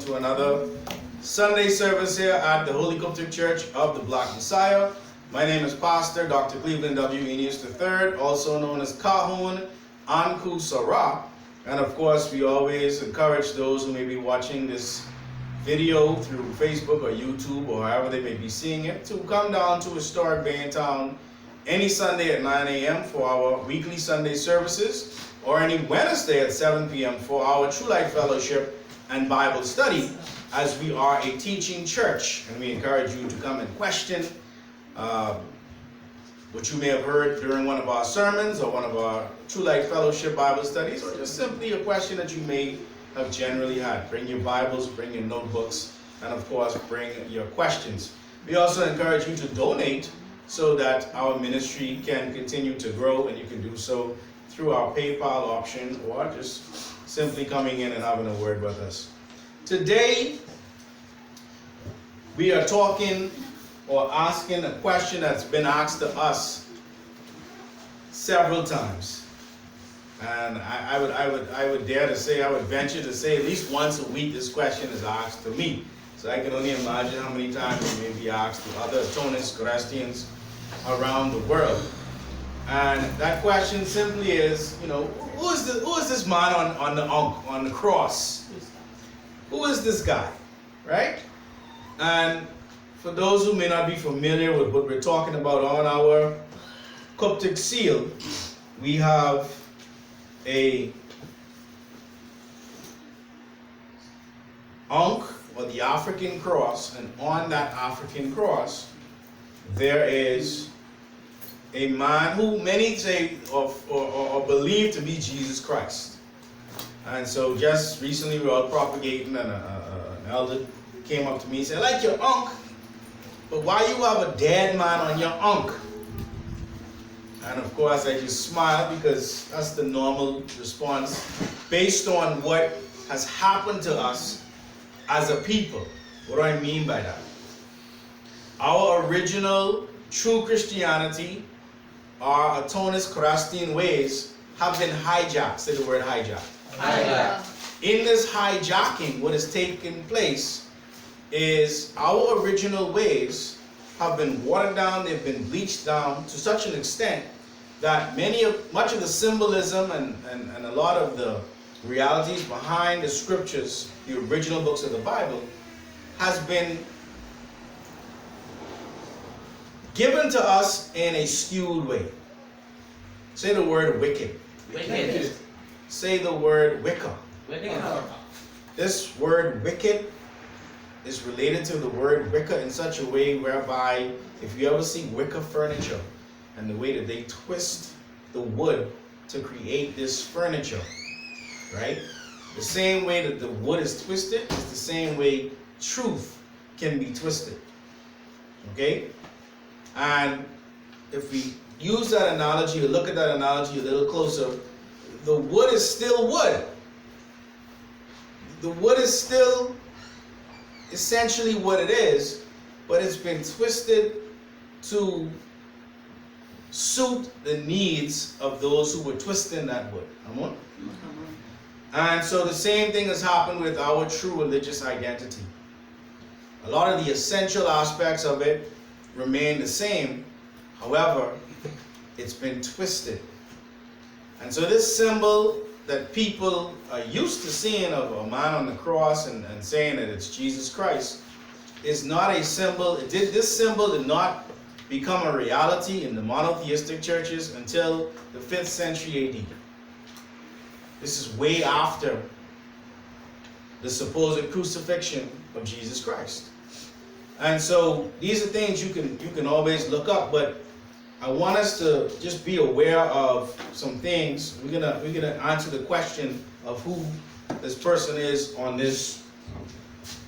to another Sunday service here at the Holy Coptic Church of the Black Messiah. My name is Pastor Dr. Cleveland W. Enius III, also known as Kahun Anku Sarah. And of course, we always encourage those who may be watching this video through Facebook or YouTube or however they may be seeing it to come down to historic Baintown any Sunday at 9 a.m. for our weekly Sunday services, or any Wednesday at 7 p.m. for our True Light Fellowship and Bible study, as we are a teaching church, and we encourage you to come and question what you may have heard during one of our sermons or one of our True Light Fellowship Bible studies, or just simply a question that you may have generally had. Bring your Bibles, bring your notebooks, and of course bring your questions. We also encourage you to donate so that our ministry can continue to grow, and you can do so through our PayPal option or just simply coming in and having a word with us. Today, we are talking or asking a question that's been asked to us several times. And I would dare to say, I would venture to say at least once a week this question is asked to me. So I can only imagine how many times it may be asked to other Atonists, Christians around the world. And that question simply is, who is this man on the cross? Who is this guy, right? And for those who may not be familiar with what we're talking about, on our Coptic seal, we have a Ankh, or the African cross, and on that African cross there is a man who many say or believe to be Jesus Christ. And so just recently we were all propagating, and an elder came up to me and said, "I like your Ankh, but why you have a dead man on your Ankh?" And of course I just smiled, because that's the normal response based on what has happened to us as a people. What do I mean by that? Our original true Christianity, our Atonist Christian ways, have been hijacked. Say the word hijack. Hijack. In this hijacking, what has taken place is our original ways have been watered down, they've been bleached down to such an extent that much of the symbolism and a lot of the realities behind the scriptures, the original books of the Bible, has been given to us in a skewed way. Say the word wicked. Wicked. Say the word Wicca. Wicked. This word wicked is related to the word Wicca in such a way whereby if you ever see Wicca furniture and the way that they twist the wood to create this furniture, right? The same way that the wood is twisted is the same way truth can be twisted. Okay? And if we use that analogy or look at that analogy a little closer, the wood is still wood. The wood is still essentially what it is, but it's been twisted to suit the needs of those who were twisting that wood. Come on? And so the same thing has happened with our true religious identity. A lot of the essential aspects of it remain the same. However, it's been twisted. And so this symbol that people are used to seeing of a man on the cross and saying that it's Jesus Christ is not a symbol. This symbol did not become a reality in the monotheistic churches until the 5th century AD. This is way after the supposed crucifixion of Jesus Christ. And so these are things you can always look up, but I want us to just be aware of some things. We're gonna answer the question of who this person is on this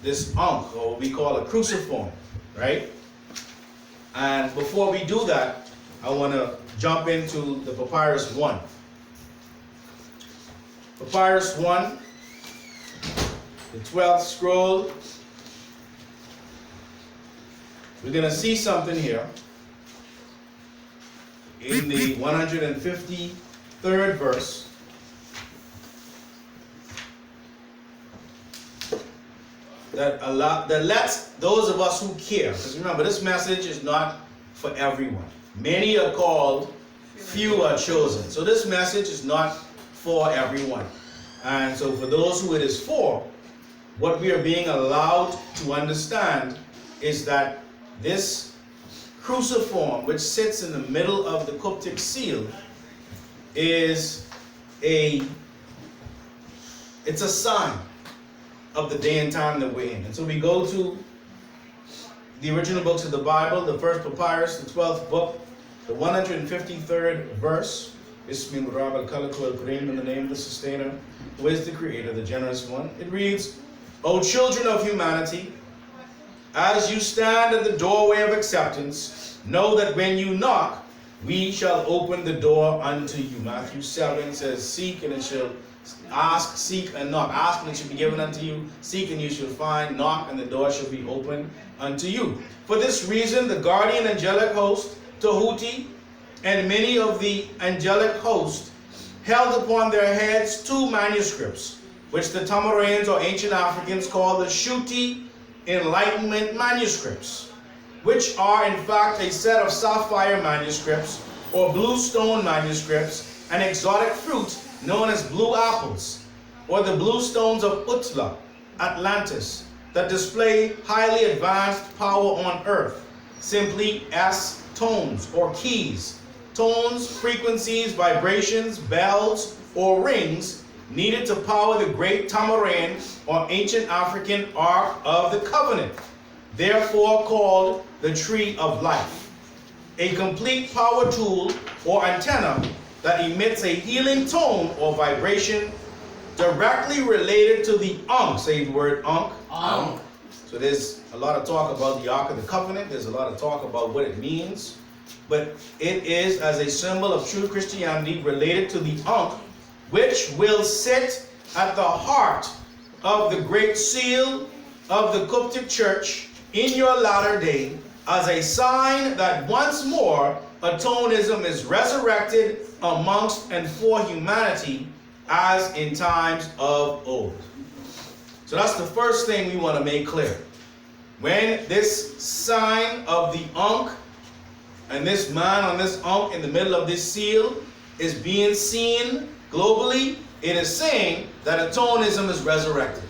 Ankh, or what we call a cruciform, right? And before we do that, I want to jump into the Papyrus 1. Papyrus 1, the 12th scroll. We're going to see something here in the 153rd verse. that lets those of us who care, because remember, this message is not for everyone. Many are called, few are chosen. So this message is not for everyone. And so for those who it is for, what we are being allowed to understand is that this cruciform, which sits in the middle of the Coptic seal, it's a sign of the day and time that we're in. And so we go to the original books of the Bible, the first papyrus, the 12th book, the 153rd verse. Ismin Rab al-Khalaqu al-Kareem, in the name of the sustainer, who is the creator, the generous one. It reads, O children of humanity, as you stand at the doorway of acceptance, know that when you knock, we shall open the door unto you. Matthew 7 says, seek and it shall ask, seek and knock. Ask and it shall be given unto you. Seek and you shall find. Knock and the door shall be opened unto you. For this reason, the guardian angelic host, Tahuti, and many of the angelic host held upon their heads two manuscripts, which the Tamaraeans or ancient Africans call the Shuti Enlightenment manuscripts, which are in fact a set of sapphire manuscripts or blue stone manuscripts, an exotic fruit known as blue apples, or the blue stones of Utla, Atlantis, that display highly advanced power on earth, simply as tones or keys, tones, frequencies, vibrations, bells, or rings needed to power the great Tamaraean or ancient African Ark of the Covenant, therefore called the Tree of Life, a complete power tool or antenna that emits a healing tone or vibration directly related to the Ankh. Say the word Ankh. Ankh. So there's a lot of talk about the Ark of the Covenant. There's a lot of talk about what it means. But it is as a symbol of true Christianity related to the Ankh, which will sit at the heart of the great seal of the Coptic Church in your latter day, as a sign that once more atonism is resurrected amongst and for humanity as in times of old. So that's the first thing we want to make clear. When this sign of the Ankh and this man on this Ankh in the middle of this seal is being seen globally, it is saying that atonism is resurrected.